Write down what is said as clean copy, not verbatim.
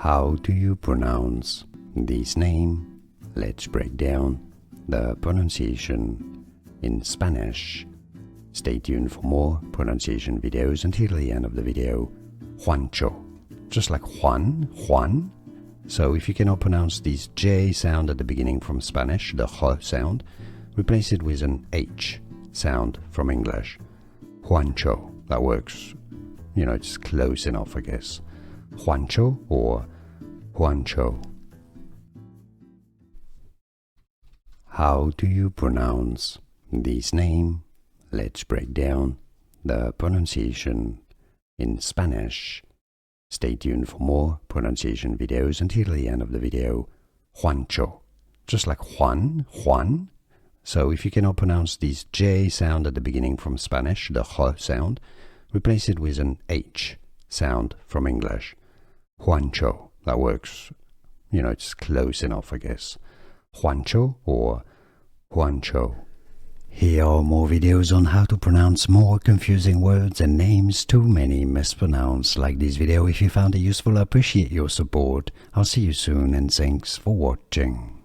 How do you pronounce this name? Let's break down the pronunciation in Spanish. Stay tuned for more pronunciation videos until the end of the video. Juancho, just like Juan. So if you cannot pronounce this J sound at the beginning from Spanish, the J sound, replace it with an H sound from English. Juancho, that works. It's close enough, I guess. Juancho or Juancho. How do you pronounce this name? Let's break down the pronunciation in Spanish. Stay tuned for more pronunciation videos until the end of the video. Juancho, just like Juan. So if you cannot pronounce this J sound at the beginning from Spanish, the J sound, replace it with an H sound from English. Juancho, that works. It's close enough, I guess. Juancho or Juancho. Here are more videos on how to pronounce more confusing words and names too many mispronounced. Like this video if you found it useful. I appreciate your support. I'll see you soon and thanks for watching.